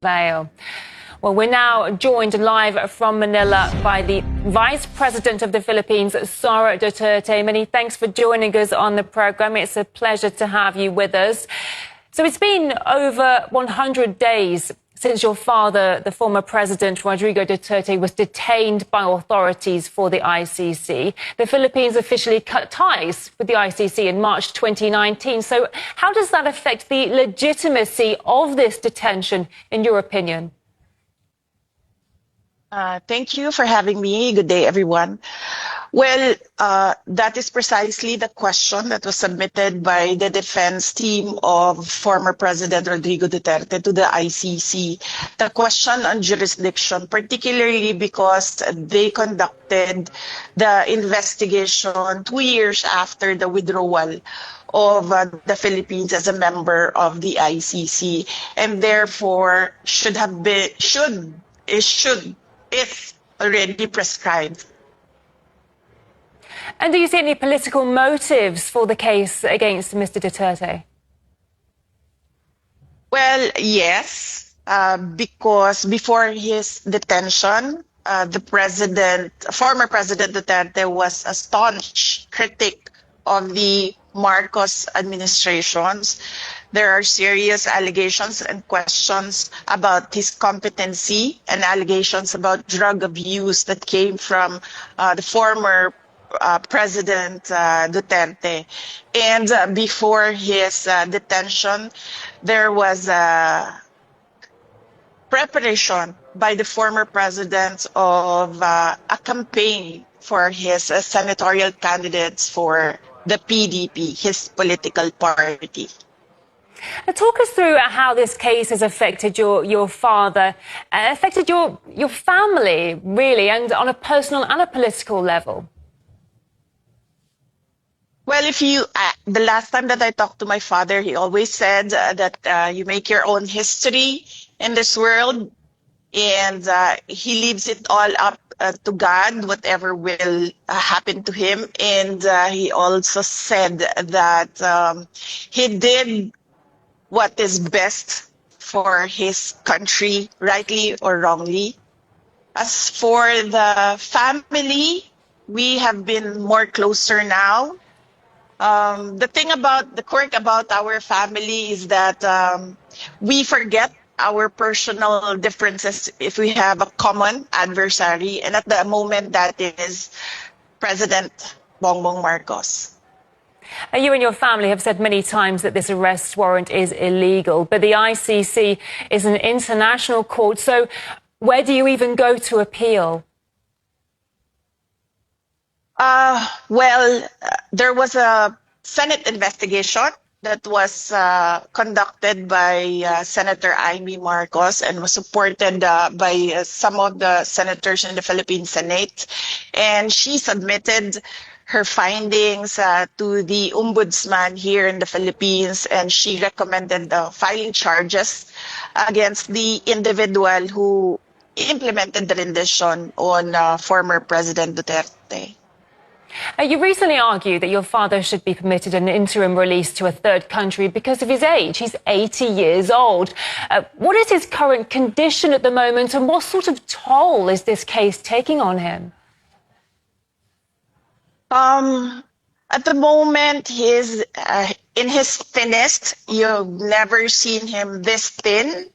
Well, we're now joined live from Manila by the Vice President of the Philippines, Sara Du30. Many thanks for joining us on the program. It's a pleasure to have you with us. So it's been over 100 days since your father, the former President Rodrigo Duterte, was detained by authorities for the ICC. The Philippines officially cut ties with the ICC in March 2019. So how does that affect the legitimacy of this detention, in your opinion? Thank you for having me. Good day, everyone. Well, that is precisely the question that was submitted by the defense team of former President Rodrigo Duterte to the ICC. The question on jurisdiction, particularly because they conducted the investigation 2 years after the withdrawal of the Philippines as a member of the ICC, and therefore is already prescribed. And do you see any political motives for the case against Mr. Duterte? Well, yes, because before his detention, former President Duterte was a staunch critic of the Marcos administrations. There are serious allegations and questions about his competency and allegations about drug abuse that came from the former President Duterte. And before his detention, there was a preparation by the former president of a campaign for his senatorial candidates for the PDP, his political party. Talk us through how this case has affected your father, affected your family, really, and on a personal and a political level. Well, the last time that I talked to my father, he always said that you make your own history in this world, and he leaves it all up to God, whatever will happen to him. And he also said that he did what is best for his country, rightly or wrongly. As for the family, we have been more closer now. The quirk about our family is that we forget our personal differences if we have a common adversary, and at the moment that is President Bongbong Marcos. You and your family have said many times that this arrest warrant is illegal, but the ICC is an international court, so where do you even go to appeal? There was a Senate investigation that was conducted by Senator Amy Marcos and was supported by some of the senators in the Philippine Senate. And she submitted her findings to the ombudsman here in the Philippines, and she recommended filing charges against the individual who implemented the rendition on former President Duterte. You recently argued that your father should be permitted an interim release to a third country because of his age. He's 80 years old. What is his current condition at the moment, and what sort of toll is this case taking on him? At the moment, he's in his thinnest. You've never seen him this thin.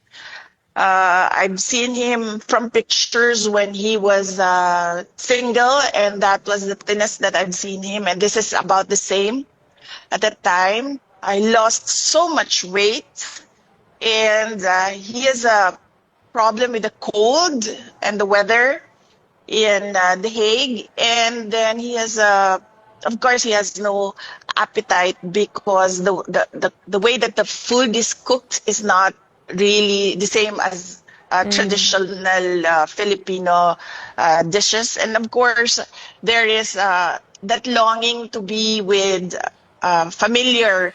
I've seen him from pictures when he was single, and that was the thinnest that I've seen him. And this is about the same at that time. I lost so much weight, and he has a problem with the cold and the weather in The Hague. And then he has of course, he has no appetite because the way that the food is cooked is not really the same as traditional Filipino dishes. And of course, there is that longing to be with familiar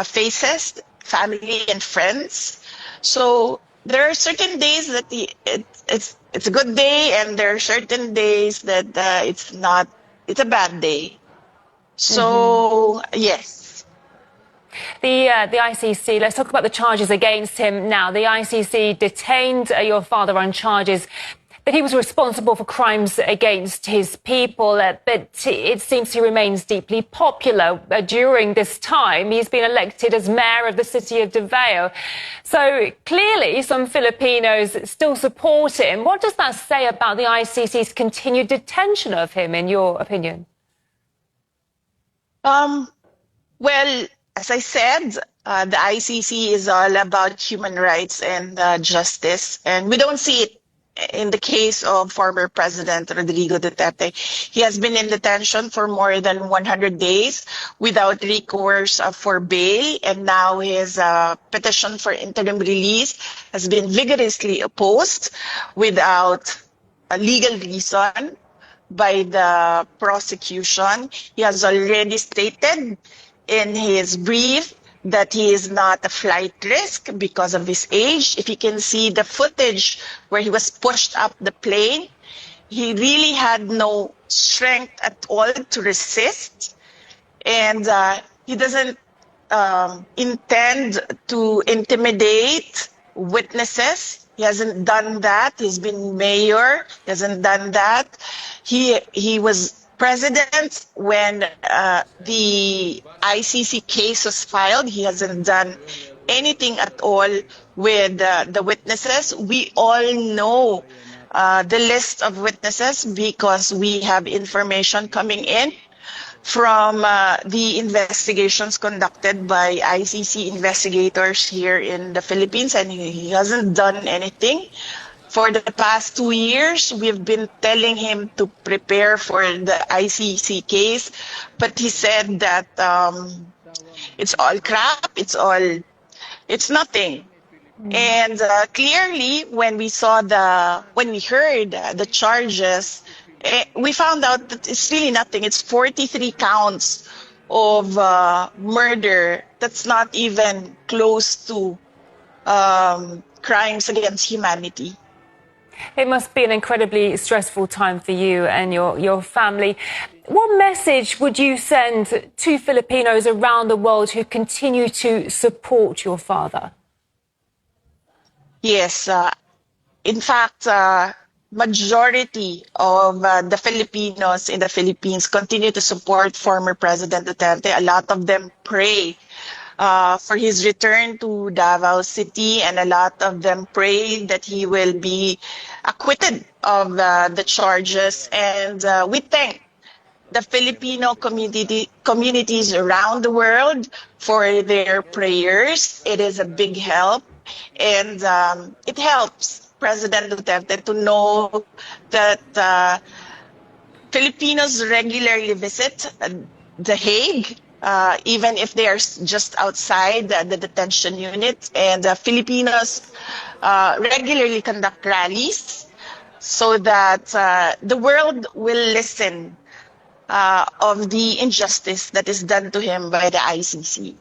faces, family and friends. So there are certain days that it's a good day, and there are certain days that it's a bad day. So, yes. The ICC, let's talk about the charges against him now. The ICC detained your father on charges that he was responsible for crimes against his people, but it seems he remains deeply popular during this time. He's been elected as mayor of the city of Davao. So clearly some Filipinos still support him. What does that say about the ICC's continued detention of him, in your opinion? Well, as I said, the ICC is all about human rights and justice, and we don't see it in the case of former President Rodrigo Duterte. He has been in detention for more than 100 days without recourse for bail, and now his petition for interim release has been vigorously opposed without a legal reason by the prosecution. He has already stated in his brief that he is not a flight risk because of his age. If you can see the footage where he was pushed up the plane, he really had no strength at all to resist. And he doesn't intend to intimidate witnesses. He hasn't done that. He's been mayor. He hasn't done that. He was president when the ICC case was filed. He hasn't done anything at all with the witnesses. We all know the list of witnesses because we have information coming in from the investigations conducted by ICC investigators here in the Philippines, and he hasn't done anything. For the past 2 years, we've been telling him to prepare for the ICC case, but he said that it's all crap, it's nothing. And clearly, when we heard the charges, we found out that it's really nothing. It's 43 counts of murder. That's not even close to crimes against humanity. It must be an incredibly stressful time for you and your family. What message would you send to Filipinos around the world who continue to support your father? Yes. In fact, majority of the Filipinos in the Philippines continue to support former President Duterte. A lot of them pray for his return to Davao City, and a lot of them pray that he will be acquitted of the charges. And we thank the Filipino communities around the world for their prayers. It is a big help, and it helps President Duterte to know that Filipinos regularly visit The Hague, even if they are just outside the detention unit. And Filipinos regularly conduct rallies so that the world will listen of the injustice that is done to him by the ICC.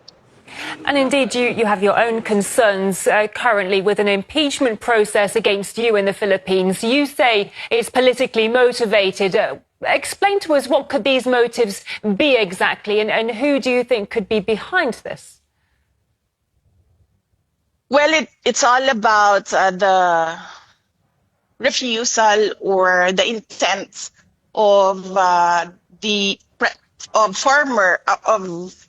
And indeed, you have your own concerns currently with an impeachment process against you in the Philippines. You say it's politically motivated. Explain to us, what could these motives be exactly, and who do you think could be behind this? Well, it's all about the refusal or the intent of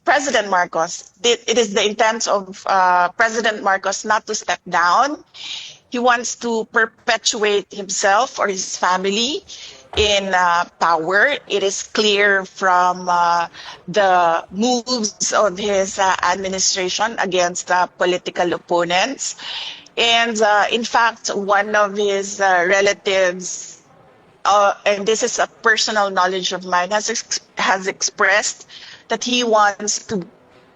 President Marcos. It is the intent of President Marcos not to step down. He wants to perpetuate himself or his family in power. It is clear from the moves of his administration against political opponents. And in fact, one of his relatives, and this is a personal knowledge of mine, has expressed that he wants to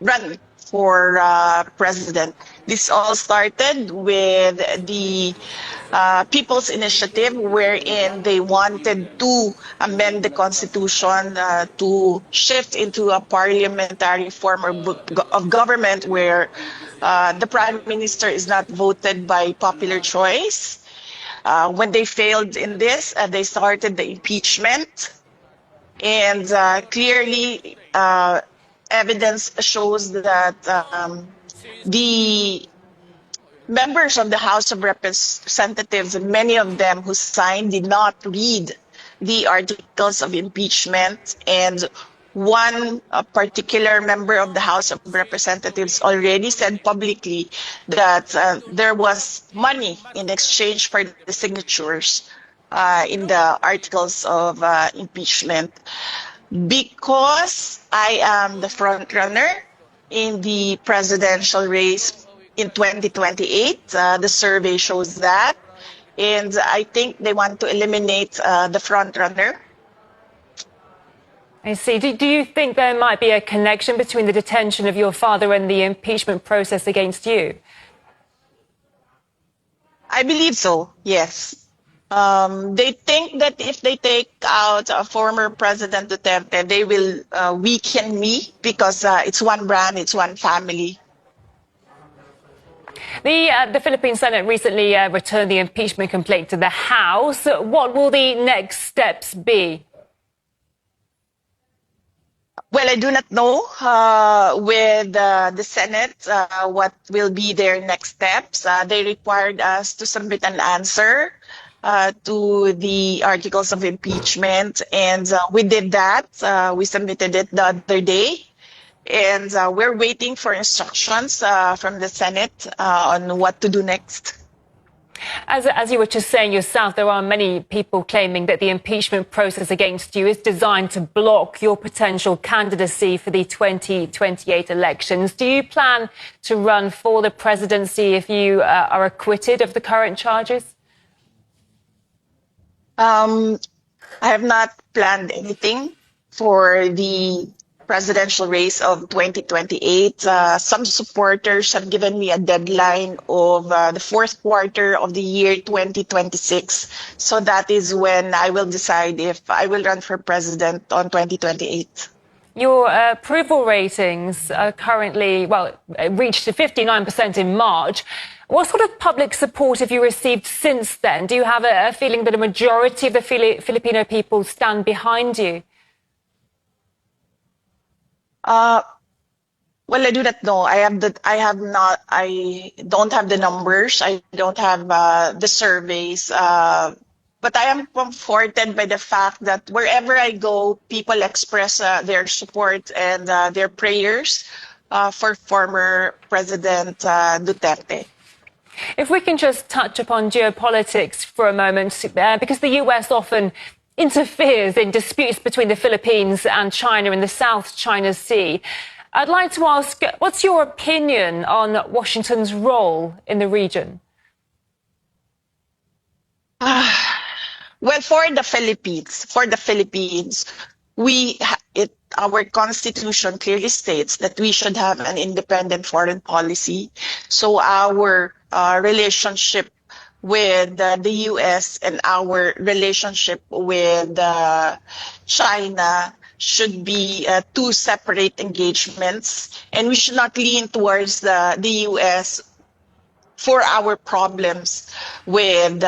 run for president. This all started with the People's Initiative, wherein they wanted to amend the Constitution to shift into a parliamentary form of government where the Prime Minister is not voted by popular choice. When they failed in this, they started the impeachment. And clearly, evidence shows that the members of the House of Representatives, and many of them who signed, did not read the articles of impeachment. And one particular member of the House of Representatives already said publicly that there was money in exchange for the signatures in the articles of impeachment. Because I am the front runner in the presidential race in 2028, the survey shows that. And I think they want to eliminate the front runner. I see. Do you think there might be a connection between the detention of your father and the impeachment process against you? I believe so, yes. They think that if they take out former President Duterte, they will weaken me because it's one brand, it's one family. The Philippine Senate recently returned the impeachment complaint to the House. What will the next steps be? Well, I do not know with the Senate what will be their next steps. They required us to submit an answer to the articles of impeachment, and we did that. We submitted it the other day, and we're waiting for instructions from the Senate on what to do next. As you were just saying yourself, there are many people claiming that the impeachment process against you is designed to block your potential candidacy for the 2028 elections. Do you plan to run for the presidency if you are acquitted of the current charges? I have not planned anything for the presidential race of 2028. Some supporters have given me a deadline of the fourth quarter of the year 2026. So that is when I will decide if I will run for president on 2028. Your approval ratings are currently, reached 59% in March. What sort of public support have you received since then? Do you have a feeling that a majority of the Filipino people stand behind you? Well, I do not know. I don't have the numbers. I don't have the surveys. But I am comforted by the fact that wherever I go, people express their support and their prayers for former President Duterte. If we can just touch upon geopolitics for a moment, because the US often interferes in disputes between the Philippines and China in the South China Sea. I'd like to ask, what's your opinion on Washington's role in the region? Well, for the Philippines, our constitution clearly states that we should have an independent foreign policy. So our relationship with the U.S. and our relationship with China should be two separate engagements, and we should not lean towards the U.S. for our problems with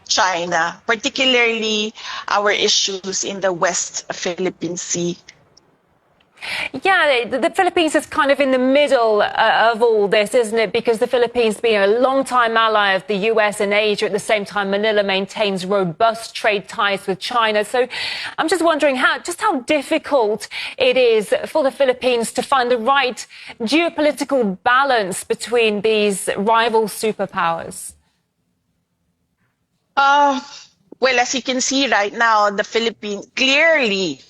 China, particularly our issues in the West Philippine Sea. Yeah, the Philippines is kind of in the middle of all this, isn't it? Because the Philippines being a long-time ally of the US and Asia, at the same time, Manila maintains robust trade ties with China. So I'm just wondering how difficult it is for the Philippines to find the right geopolitical balance between these rival superpowers. Well, as you can see right now, the Philippines, clearly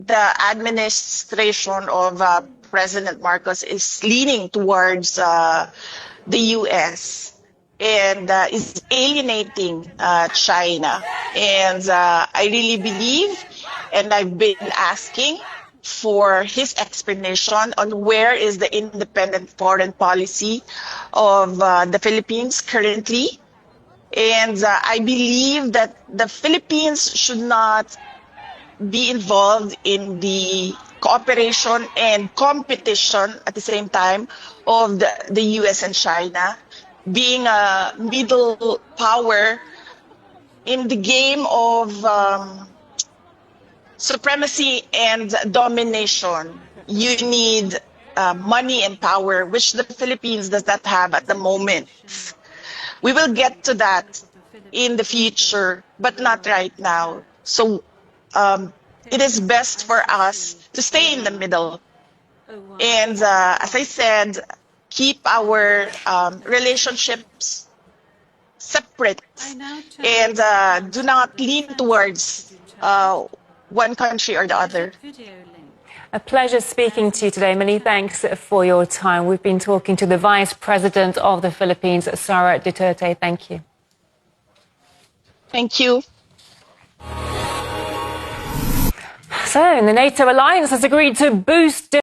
the administration of President Marcos is leaning towards the U.S. and is alienating China. And I really believe, and I've been asking for his explanation on where is the independent foreign policy of the Philippines currently. And I believe that the Philippines should not be involved in the cooperation and competition at the same time of the US and China, being a middle power in the game of supremacy and domination you need money and power, which the Philippines does not have at the moment. We will get to that in the future, but not right now. So it is best for us to stay in the middle. And as I said, keep our relationships separate and do not lean towards one country or the other. A pleasure speaking to you today. Many thanks for your time. We've been talking to the Vice President of the Philippines, Sara Du30. Thank you. Thank you. So, the NATO alliance has agreed to boost